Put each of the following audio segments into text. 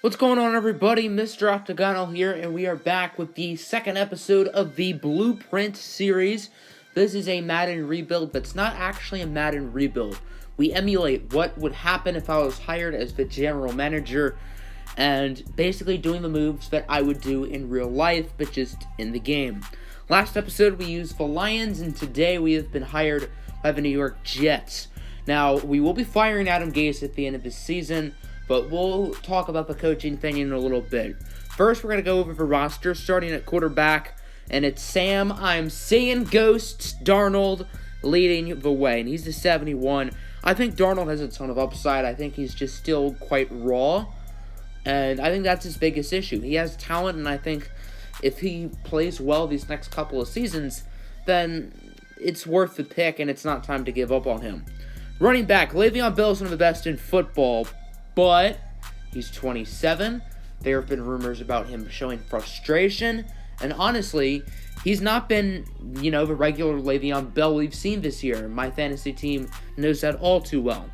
What's going on, everybody? Mr. Octagonal here, and we are back with the second episode of the Blueprint series. This is a Madden rebuild, but it's not actually a Madden rebuild. We emulate what would happen if I was hired as the general manager, and basically doing the moves that I would do in real life, but just in the game. Last episode, we used the Lions, and today we have been hired by the New York Jets. Now, we will be firing Adam Gase at the end of this season, but we'll talk about the coaching thing in a little bit. First, we're going to go over the roster, starting at quarterback, and it's Sam, I'm seeing ghosts, Darnold, leading the way, and he's the 71. I think Darnold has a ton of upside. I think he's just still quite raw, and I think that's his biggest issue. He has talent, and I think if he plays well these next couple of seasons, then it's worth the pick, and it's not time to give up on him. Running back, Le'Veon Bell is one of the best in football, but he's 27. There have been rumors about him showing frustration, and honestly, he's not been, the regular Le'Veon Bell we've seen this year. My fantasy team knows that all too well.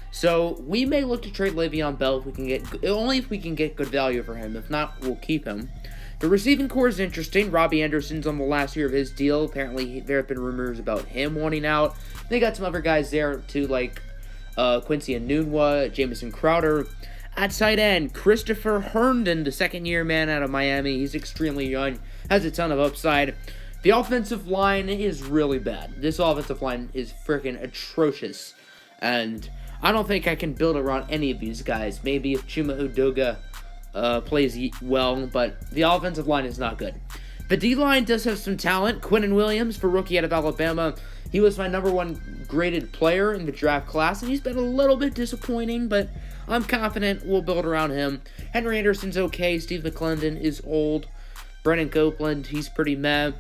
So we may look to trade Le'Veon Bell if we can get good value for him. If not, we'll keep him. The receiving core is interesting. Robbie Anderson's on the last year of his deal. Apparently, there have been rumors about him wanting out. They got some other guys there too, like Quincy Enunwa, Jamison Crowder. At tight end, Christopher Herndon, the second-year man out of Miami. He's extremely young, has a ton of upside. The offensive line is really bad. This offensive line is freaking atrocious, and I don't think I can build around any of these guys. Maybe if Chuma Udoga plays well, but the offensive line is not good. The D-line does have some talent. Quinnen Williams, for rookie out of Alabama, he was my number one graded player in the draft class, and he's been a little bit disappointing, but I'm confident we'll build around him. Henry Anderson's okay. Steve McClendon is old. Brennan Copeland, he's pretty meh.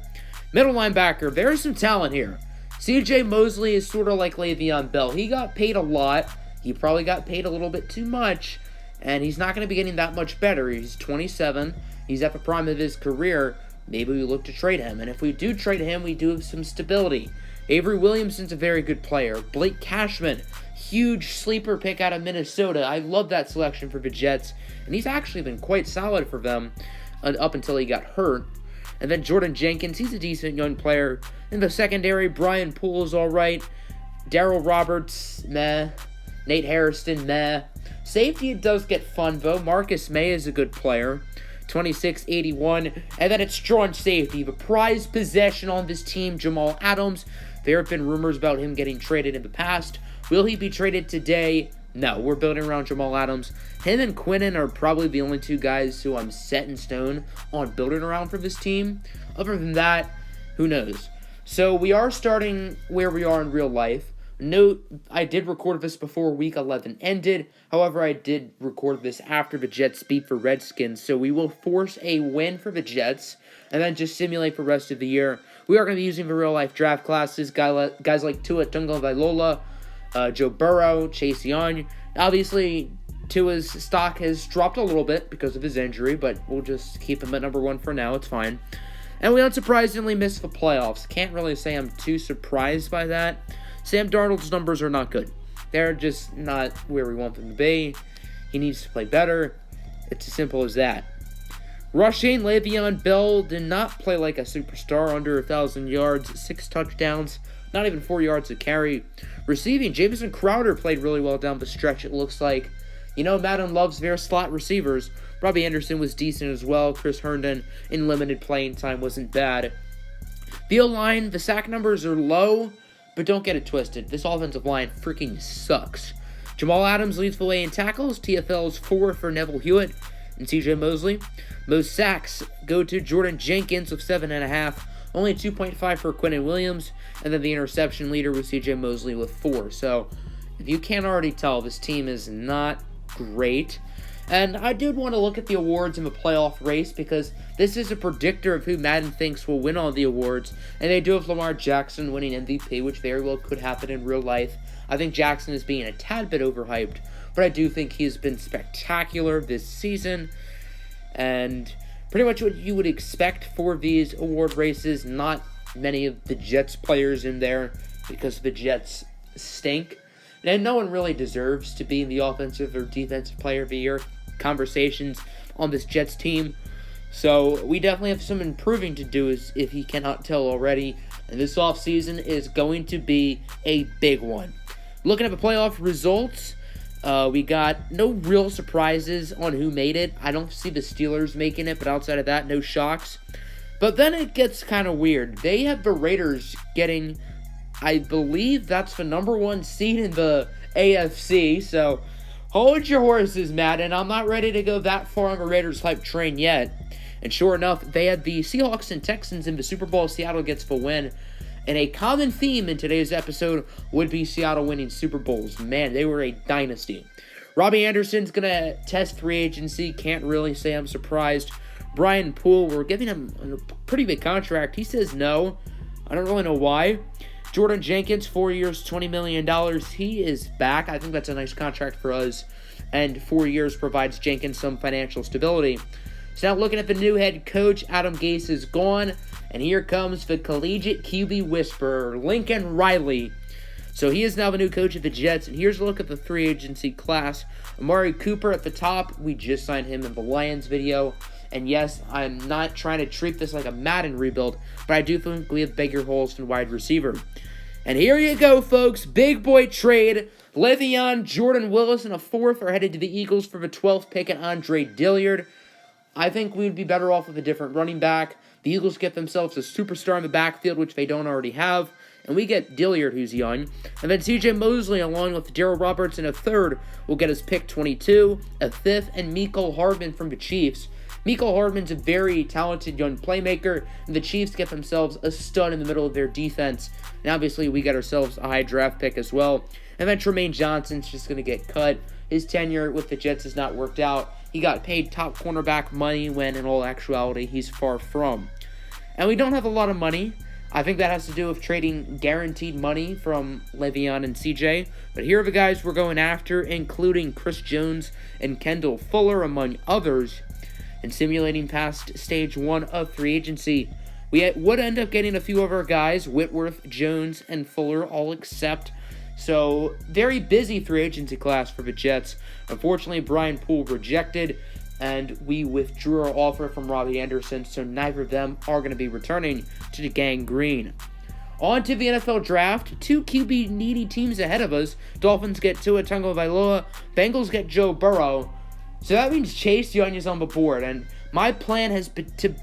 Middle linebacker, there's some talent here. CJ Mosley is sort of like Le'Veon Bell. He got paid a lot. He probably got paid a little bit too much, and he's not going to be getting that much better. He's 27. He's at the prime of his career. Maybe we look to trade him. And if we do trade him, we do have some stability. Avery Williamson's a very good player. Blake Cashman, huge sleeper pick out of Minnesota. I love that selection for the Jets. And he's actually been quite solid for them up until he got hurt. And then Jordan Jenkins, he's a decent young player. In the secondary, Brian Poole is all right. Darryl Roberts, meh. Nate Harrison, meh. Safety, it does get fun, though. Marcus May is a good player. 26-81. And then it's strong safety. The prized possession on this team, Jamal Adams. There have been rumors about him getting traded in the past. Will he be traded today? No, we're building around Jamal Adams. Him and Quinnen are probably the only two guys who I'm set in stone on building around for this team. Other than that, who knows? So we are starting where we are in real life. Note, I did record this before Week 11 ended. However, I did record this after the Jets beat the Redskins. So we will force a win for the Jets and then just simulate for the rest of the year. We are going to be using the real-life draft classes. Guys like Tua Tagovailoa, Joe Burrow, Chase Young. Obviously, Tua's stock has dropped a little bit because of his injury, but we'll just keep him at number one for now. It's fine. And we unsurprisingly missed the playoffs. Can't really say I'm too surprised by that. Sam Darnold's numbers are not good. They're just not where we want them to be. He needs to play better. It's as simple as that. Rushing, Le'Veon Bell did not play like a superstar, under 1,000 yards, 6 touchdowns, not even 4 yards to carry. Receiving, Jamison Crowder played really well down the stretch, it looks like. Madden loves their slot receivers. Robbie Anderson was decent as well. Chris Herndon, in limited playing time, wasn't bad. The O-line, the sack numbers are low, but don't get it twisted. This offensive line freaking sucks. Jamal Adams leads the way in tackles. TFL's 4 for Neville Hewitt and CJ Mosley. Most sacks go to Jordan Jenkins with 7.5. Only 2.5 for Quinnen Williams. And then the interception leader was CJ Mosley with 4. So, if you can't already tell, this team is not great. And I did want to look at the awards in the playoff race because this is a predictor of who Madden thinks will win all the awards. And they do have Lamar Jackson winning MVP, which very well could happen in real life. I think Jackson is being a tad bit overhyped, but I do think he's been spectacular this season. And pretty much what you would expect for these award races. Not many of the Jets players in there because the Jets stink. And no one really deserves to be in the offensive or defensive player of the year. conversations on this Jets team. So we definitely have some improving to do, as if you cannot tell already. And this offseason is going to be a big one. Looking at the playoff results, we got no real surprises on who made it. I don't see the Steelers making it, but outside of that, no shocks. But then it gets kind of weird. They have the Raiders getting, I believe that's the number 1 seed in the AFC. So hold your horses, Matt. And I'm not ready to go that far on the Raiders hype train yet. And sure enough, they had the Seahawks and Texans in the Super Bowl. Seattle gets the win. And a common theme in today's episode would be Seattle winning Super Bowls. Man, they were a dynasty. Robbie Anderson's going to test free agency. Can't really say I'm surprised. Brian Poole, we're giving him a pretty big contract. He says no. I don't really know why. Jordan Jenkins, 4 years, $20 million. He is back. I think that's a nice contract for us. And 4 years provides Jenkins some financial stability. So now looking at the new head coach, Adam Gase is gone. And here comes the collegiate QB whisperer, Lincoln Riley. So he is now the new coach of the Jets. And here's a look at the free agency class. Amari Cooper at the top. We just signed him in the Lions video. And yes, I'm not trying to treat this like a Madden rebuild, but I do think we have bigger holes than wide receiver. And here you go, folks. Big boy trade. Le'Veon, Jordan Willis, and a 4th are headed to the Eagles for the 12th pick and Andre Dillard. I think we would be better off with a different running back. The Eagles get themselves a superstar in the backfield, which they don't already have. And we get Dillard, who's young. And then C.J. Mosley, along with Darrell Roberts, and a 3rd, will get us pick 22, a 5th, and Mecole Hardman from the Chiefs. Mecole Hardman's a very talented young playmaker, and the Chiefs get themselves a stud in the middle of their defense. And obviously, we get ourselves a high draft pick as well. And then Tremaine Johnson's just going to get cut. His tenure with the Jets has not worked out. He got paid top cornerback money when, in all actuality, he's far from. And we don't have a lot of money. I think that has to do with trading guaranteed money from Le'Veon and CJ. But here are the guys we're going after, including Chris Jones and Kendall Fuller, among others. And simulating past stage 1 of free agency, we would end up getting a few of our guys, Whitworth, Jones, and Fuller, all accept. So, very busy free agency class for the Jets. Unfortunately, Brian Poole rejected, and we withdrew our offer from Robbie Anderson, so neither of them are going to be returning to the Gang Green. On to the NFL Draft. 2 QB needy teams ahead of us. Dolphins get Tua Tagovailoa. Bengals get Joe Burrow. So that means Chase Young is on the board, and my plan has been to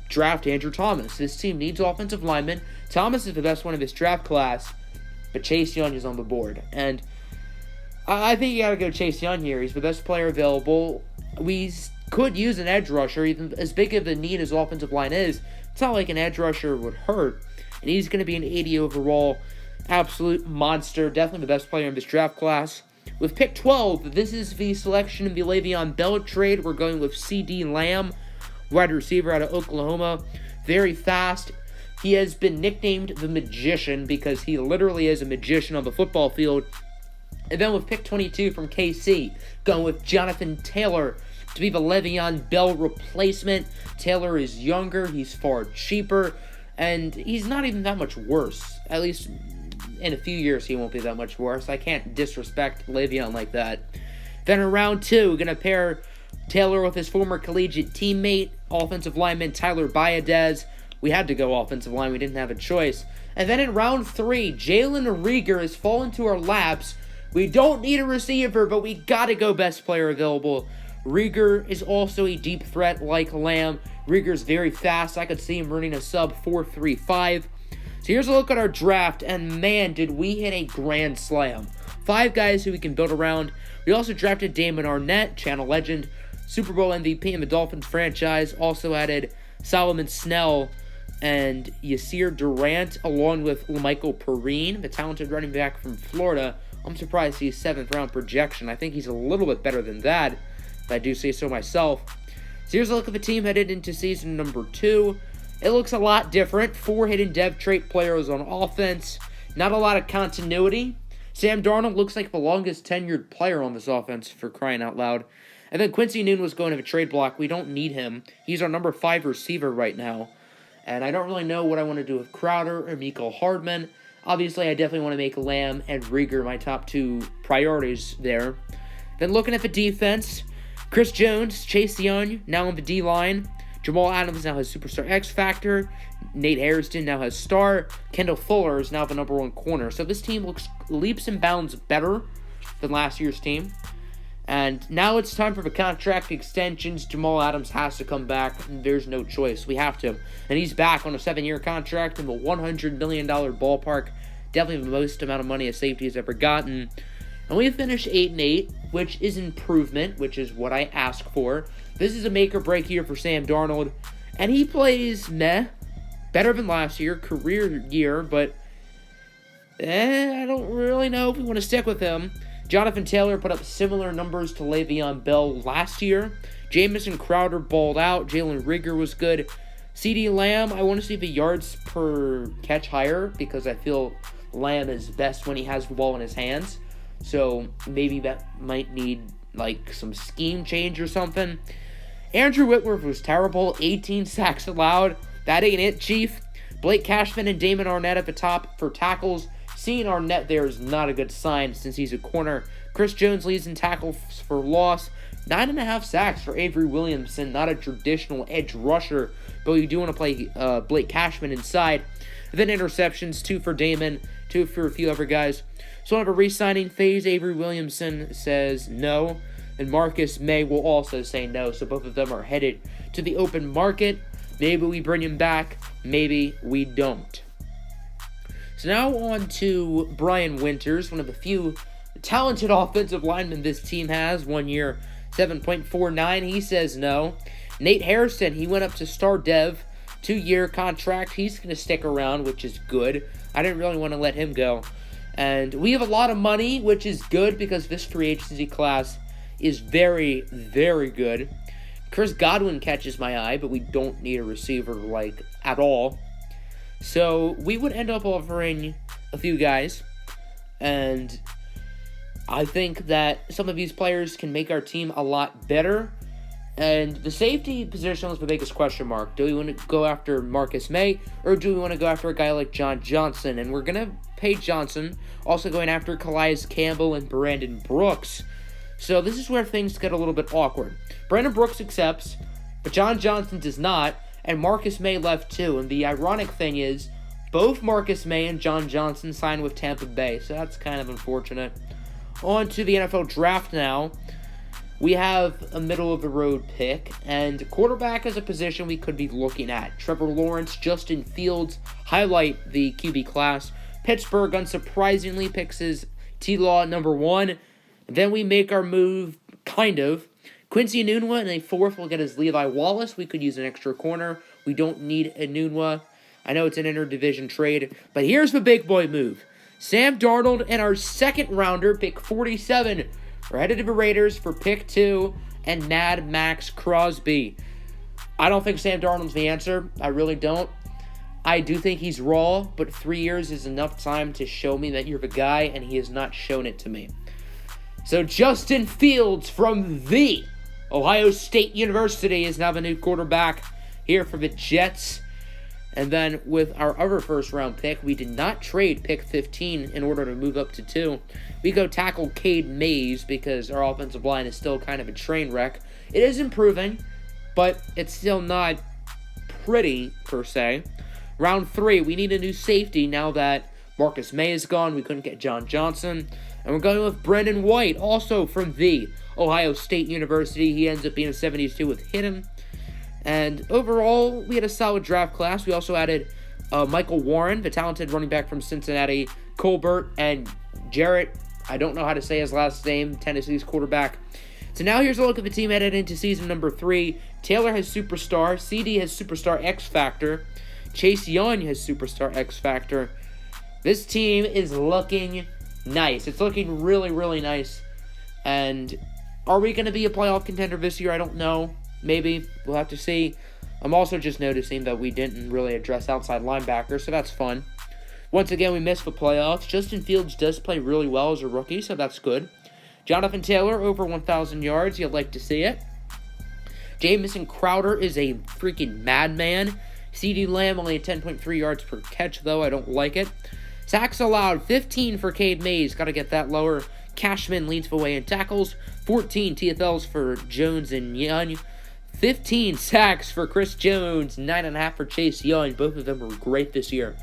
draft Andrew Thomas. This team needs offensive linemen. Thomas is the best one of this draft class, but Chase Young is on the board. And I think you got to go Chase Young here. He's the best player available. We could use an edge rusher, even as big of a need as offensive line is. It's not like an edge rusher would hurt. And he's going to be an 80 overall, absolute monster. Definitely the best player in this draft class. With pick 12, this is the selection in the Le'Veon Bell trade. We're going with C.D. Lamb, wide receiver out of Oklahoma. Very fast. He has been nicknamed the Magician because he literally is a magician on the football field. And then with pick 22 from KC, going with Jonathan Taylor to be the Le'Veon Bell replacement. Taylor is younger, he's far cheaper, and he's not even that much worse. At least in a few years, he won't be that much worse. I can't disrespect Le'Veon like that. Then in round 2, we're going to pair Taylor with his former collegiate teammate, offensive lineman Tyler Biadasz. We had to go offensive line. We didn't have a choice. And then in round 3, Jalen Reagor has fallen to our laps. We don't need a receiver, but we got to go best player available. Reagor is also a deep threat like Lamb. Reagor's very fast. I could see him running a sub 4.35. So here's a look at our draft, and man, did we hit a grand slam. 5 guys who we can build around. We also drafted Damon Arnett, channel legend, Super Bowl MVP in the Dolphins franchise. Also added Solomon Snell and Yasir Durant, along with Lamichael Perine, the talented running back from Florida. I'm surprised he's 7th round projection. I think he's a little bit better than that, if I do say so myself. So here's a look at the team headed into season number 2. It looks a lot different. 4 hidden dev trait players on offense. Not a lot of continuity. Sam Darnold looks like the longest tenured player on this offense, for crying out loud. And then Quincy Noon was going to a trade block. We don't need him. He's our number 5 receiver right now. And I don't really know what I want to do with Crowder or Mecole Hardman. Obviously, I definitely want to make Lamb and Reagor my top 2 priorities there. Then looking at the defense, Chris Jones, Chase Young, now on the D-line. Jamal Adams now has Superstar X Factor. Nate Hairston now has Star. Kendall Fuller is now the number 1 corner. So this team looks leaps and bounds better than last year's team. And now it's time for the contract extensions. Jamal Adams has to come back. There's no choice. We have to. And he's back on a 7-year contract in the $100 million ballpark. Definitely the most amount of money a safety has ever gotten. And we finished 8-8, which is improvement, which is what I asked for. This is a make-or-break year for Sam Darnold. And he plays meh. Better than last year. Career year, but I don't really know if we want to stick with him. Jonathan Taylor put up similar numbers to Le'Veon Bell last year. Jamison Crowder balled out. Jalen Reagor was good. CeeDee Lamb, I want to see the yards per catch higher because I feel Lamb is best when he has the ball in his hands. So maybe that might need like some scheme change or something. Andrew Whitworth was terrible. 18 sacks allowed. That ain't it, Chief. Blake Cashman and Damon Arnett at the top for tackles. Seeing Arnett there is not a good sign since he's a corner. Chris Jones leads in tackles for loss. 9.5 sacks for Avery Williamson. Not a traditional edge rusher, but you do want to play Blake Cashman inside. Then interceptions, 2 for Damon, 2 for a few other guys. So on a re-signing phase, Avery Williamson says no, and Marcus May will also say no. So both of them are headed to the open market. Maybe we bring him back, maybe we don't. So now on to Brian Winters, one of the few talented offensive linemen this team has. 1 year, $7.49. He says no. Nate Hairston, he went up to Star Dev, 2-year contract. He's going to stick around, which is good. I didn't really want to let him go. And we have a lot of money, which is good because this free agency class is very, very good. Chris Godwin catches my eye, but we don't need a receiver, like, at all. So we would end up offering a few guys, and I think that some of these players can make our team a lot better. And the safety position is the biggest question mark. Do we want to go after Marcus May, or do we want to go after a guy like John Johnson? And we're going to pay Johnson, also going after Calais Campbell and Brandon Brooks. So this is where things get a little bit awkward. Brandon Brooks accepts, but John Johnson does not. And Marcus May left too. And the ironic thing is, both Marcus May and John Johnson signed with Tampa Bay. So that's kind of unfortunate. On to the NFL draft now. We have a middle-of-the-road pick. And quarterback is a position we could be looking at. Trevor Lawrence, Justin Fields highlight the QB class. Pittsburgh, unsurprisingly, picks his T-Law number 1. Then we make our move, kind of. Quincy Enunwa in a 4th will get his Levi Wallace. We could use an extra corner. We don't need Enunwa. I know it's an interdivision trade, but here's the big boy move. Sam Darnold and our 2nd rounder, pick 47. We're headed to the Raiders for pick 2 and Mad Max Crosby. I don't think Sam Darnold's the answer. I really don't. I do think he's raw, but 3 years is enough time to show me that you're the guy, and he has not shown it to me. So Justin Fields from the Ohio State University is now the new quarterback here for the Jets. And then with our other first-round pick, we did not trade pick 15 in order to move up to 2. We go tackle Cade Mays because our offensive line is still kind of a train wreck. It is improving, but it's still not pretty, per se. Round 3, we need a new safety now that Marcus May is gone. We couldn't get John Johnson. And we're going with Brendan White, also from the Ohio State University. He ends up being a 72 with Hittim. And overall, we had a solid draft class. We also added Michael Warren, the talented running back from Cincinnati, Colbert, and Jarrett. I don't know how to say his last name, Tennessee's quarterback. So now here's a look at the team headed into season number 3. Taylor has Superstar. CD has Superstar X Factor. Chase Young has Superstar X Factor. This team is looking nice. It's looking really, really nice. And are we going to be a playoff contender this year? I don't know. Maybe. We'll have to see. I'm also just noticing that we didn't really address outside linebacker, so that's fun. Once again, we missed the playoffs. Justin Fields does play really well as a rookie, so that's good. Jonathan Taylor, over 1,000 yards. You'd like to see it. Jamison Crowder is a freaking madman. CeeDee Lamb, only 10.3 yards per catch, though. I don't like it. Sacks allowed, 15 for Cade Mays. Got to get that lower. Cashman leads the way in tackles. 14 TFLs for Jones and Young. 15 sacks for Chris Jones. 9.5 for Chase Young. Both of them were great this year.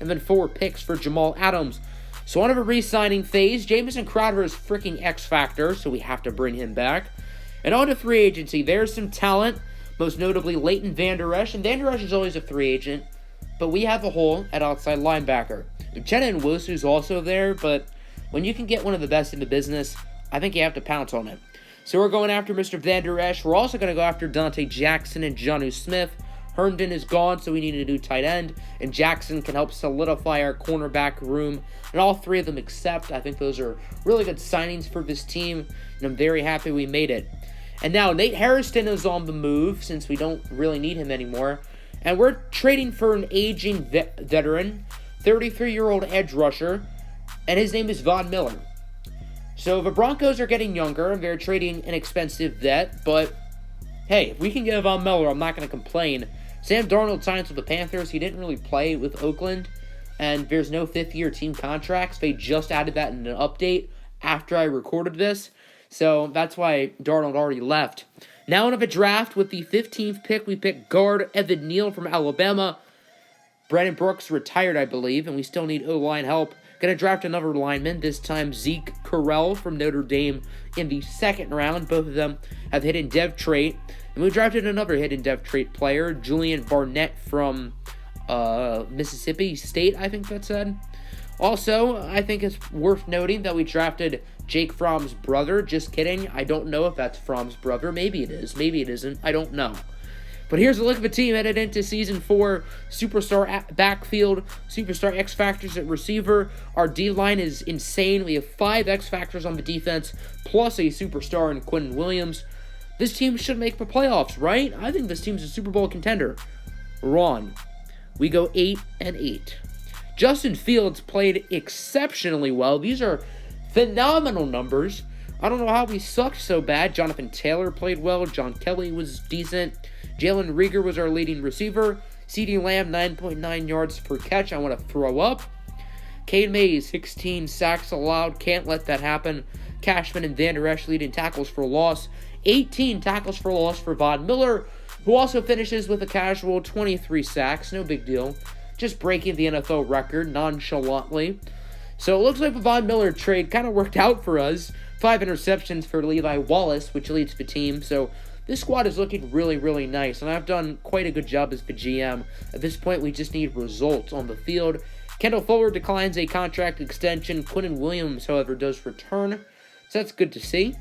And then 4 picks for Jamal Adams. So on of a re-signing phase. Jamison Crowder is freaking X Factor, so we have to bring him back. And on to free agency. There's some talent, most notably Leighton Vander Esch. And Vander Esch is always a free agent, but we have a hole at outside linebacker. Uchenna Nwosu is also there, but when you can get one of the best in the business, I think you have to pounce on it. So we're going after Mr. Vander Esch. We're also going to go after Dante Jackson and Jonnu Smith. Herndon is gone, so we need a new tight end, and Jackson can help solidify our cornerback room, and all 3 of them accept. I think those are really good signings for this team, and I'm very happy we made it. And now Nate Hairston is on the move, since we don't really need him anymore, and we're trading for an aging veteran, 33-year-old edge rusher, and his name is Von Miller. So the Broncos are getting younger, and they're trading an expensive vet, but hey, if we can get Von Miller, I'm not going to complain. Sam Darnold signs with the Panthers. He didn't really play with Oakland, and there's no 5th-year team contracts. They just added that in an update after I recorded this, so that's why Darnold already left. Now into the draft with the 15th pick, we pick guard Evan Neal from Alabama. Brandon Brooks retired, I believe, and we still need O-line help. Going to draft another lineman, this time Zeke Correll from Notre Dame in the 2nd round. Both of them have hidden dev trait. And we drafted another hidden dev trait player, Julian Barnett from Mississippi State, I think that said. Also, I think it's worth noting that we drafted Jake Fromm's brother. Just kidding. I don't know if that's Fromm's brother. Maybe it is. Maybe it isn't. I don't know. But here's a look at the team headed into Season 4. Superstar backfield, superstar X Factors at receiver. Our D-line is insane. We have 5 X Factors on the defense, plus a superstar in Quentin Williams. This team should make the playoffs, right? I think this team's a Super Bowl contender. Wrong. We go 8-8. Justin Fields played exceptionally well. These are phenomenal numbers. I don't know how we sucked so bad. Jonathan Taylor played well. John Kelly was decent. Jalen Reagor was our leading receiver. CeeDee Lamb, 9.9 yards per catch. I want to throw up. Cade Mays, 16 sacks allowed. Can't let that happen. Cashman and Vander Esch leading tackles for loss. 18 tackles for loss for Von Miller, who also finishes with a casual 23 sacks. No big deal. Just breaking the NFL record nonchalantly. So it looks like the Von Miller trade kind of worked out for us. 5 interceptions for Levi Wallace, which leads the team. So this squad is looking really, really nice, and I've done quite a good job as the GM. At this point, we just need results on the field. Kendall Fuller declines a contract extension. Quentin Williams, however, does return, so that's good to see.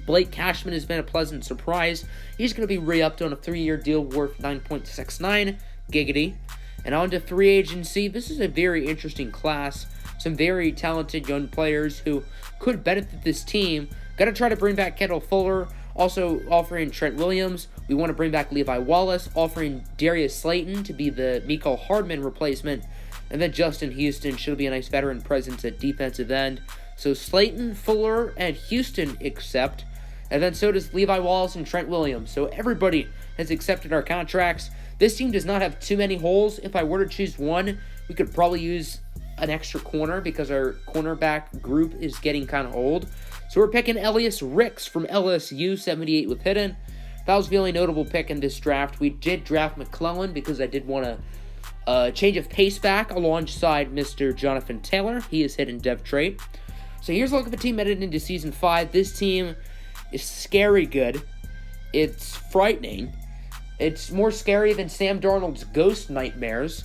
Blake Cashman has been a pleasant surprise. He's going to be re-upped on a 3-year deal worth $9.69. Giggity. And on to free agency. This is a very interesting class. Some very talented young players who could benefit this team. Got to try to bring back Kendall Fuller. Also offering Trent Williams. We want to bring back Levi Wallace. Offering Darius Slayton to be the Mecole Hardman replacement. And then Justin Houston should be a nice veteran presence at defensive end. So Slayton, Fuller, and Houston accept. And then so does Levi Wallace and Trent Williams. So everybody has accepted our contracts. This team does not have too many holes. If I were to choose one, we could probably use an extra corner because our cornerback group is getting kind of old. So we're picking Elias Ricks from LSU, 78 with hidden. That was the only notable pick in this draft. We did draft McClellan because I did want a change of pace back alongside Mr. Jonathan Taylor. He is hidden dev trait. So here's a look at the team headed into Season 5. This team is scary good. It's frightening. It's more scary than Sam Darnold's ghost nightmares.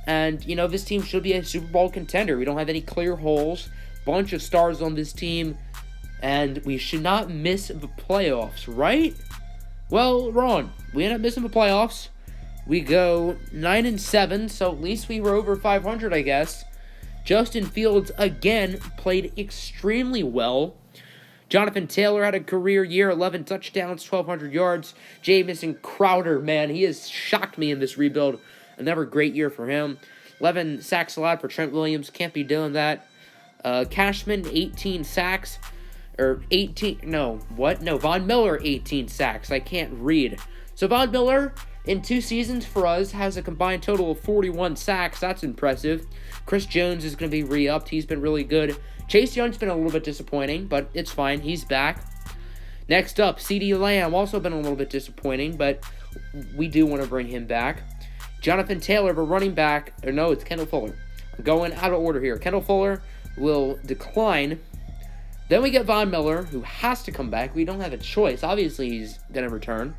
And, you know, this team should be a Super Bowl contender. We don't have any clear holes. Bunch of stars on this team. And we should not miss the playoffs, right? Well, wrong. We end up missing the playoffs. We go 9-7, so at least we were over 500, I guess. Justin Fields, again, played extremely well. Jonathan Taylor had a career year, 11 touchdowns, 1,200 yards. Jamison Crowder, man, he has shocked me in this rebuild. Another great year for him. 11 sacks allowed for Trent Williams. Can't be doing that. Cashman, 18 sacks. Von Miller, 18 sacks. I can't read. So Von Miller, in 2 seasons for us, has a combined total of 41 sacks. That's impressive. Chris Jones is going to be re-upped. He's been really good. Chase Young's been a little bit disappointing, but it's fine. He's back. Next up, CeeDee Lamb, also been a little bit disappointing, but we do want to bring him back. Jonathan Taylor, but running back, or no, it's Kendall Fuller. I'm going out of order here. Kendall Fuller will decline. Then we get Von Miller, who has to come back. We don't have a choice. Obviously, he's going to return.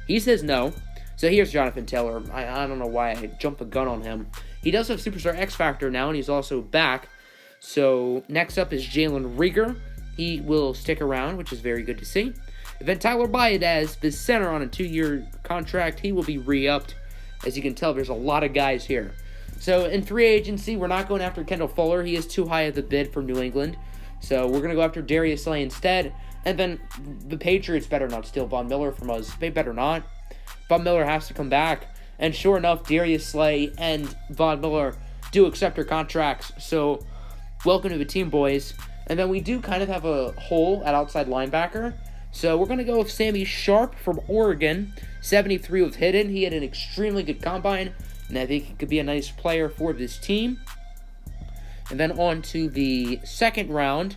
He says no. So here's Jonathan Taylor. I don't know why I jumped the gun on him. He does have Superstar X Factor now, and he's also back. So next up is Jalen Reagor. He will stick around, which is very good to see. And then Tyler Biadasz, the center on a 2-year contract, he will be re-upped. As you can tell, there's a lot of guys here. So in free agency, we're not going after Kendall Fuller. He is too high of the bid from New England. So we're going to go after Darius Slay instead. And then the Patriots better not steal Von Miller from us. They better not. Von Miller has to come back. And sure enough, Darius Slay and Von Miller do accept their contracts. So welcome to the team, boys. And then we do kind of have a hole at outside linebacker. So we're going to go with Sammy Sharp from Oregon. 73 was hidden. He had an extremely good combine. And I think he could be a nice player for this team. And then on to the second round.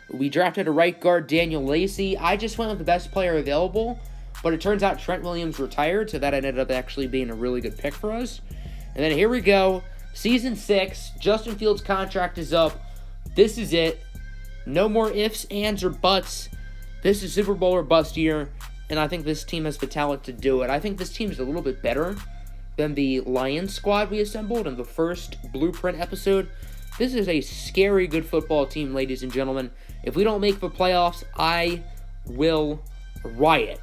We drafted a right guard, Daniel Lacey. I just went with the best player available. But it turns out Trent Williams retired. So that ended up actually being a really good pick for us. And then here we go. Season 6. Justin Fields' contract is up. This is it. No more ifs, ands, or buts. This is Super Bowl or bust year, and I think this team has the talent to do it. I think this team is a little bit better than the Lions squad we assembled in the first Blueprint episode. This is a scary good football team, ladies and gentlemen. If we don't make the playoffs, I will riot,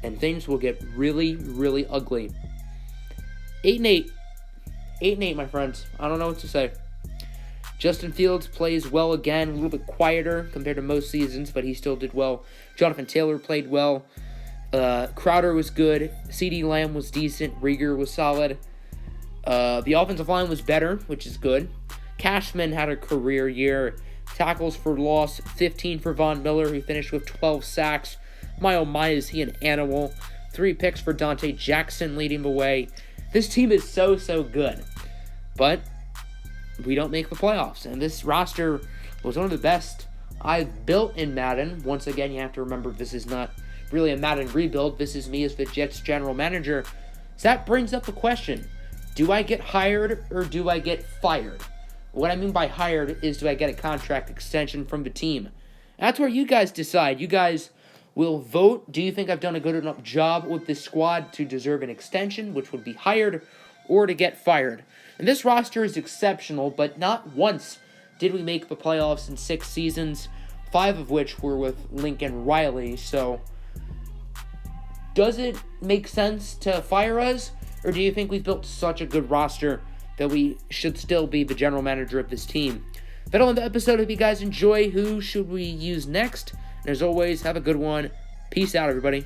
and things will get really, really ugly. 8-8. 8-8, my friends. I don't know what to say. Justin Fields plays well again, a little bit quieter compared to most seasons, but he still did well. Jonathan Taylor played well. Crowder was good. CeeDee Lamb was decent. Reagor was solid. The offensive line was better, which is good. Cashman had a career year. Tackles for loss, 15 for Von Miller, who finished with 12 sacks. My oh my, is he an animal. 3 picks for Dante Jackson leading the way. This team is so good. But we don't make the playoffs. And this roster was one of the best I've built in Madden. Once again, you have to remember this is not really a Madden rebuild. This is me as the Jets general manager. So that brings up the question. Do I get hired or do I get fired? What I mean by hired is, do I get a contract extension from the team? That's where you guys decide. You guys will vote. Do you think I've done a good enough job with this squad to deserve an extension, which would be hired, or to get fired? And this roster is exceptional, but not once did we make the playoffs in 6 seasons, 5 of which were with Lincoln Riley. So, does it make sense to fire us? Or do you think we've built such a good roster that we should still be the general manager of this team? That'll end the episode. If you guys enjoy, who should we use next? And as always, have a good one. Peace out, everybody.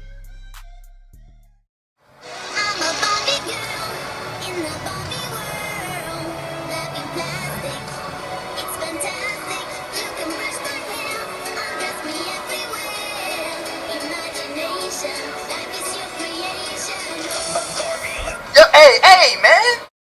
Hey,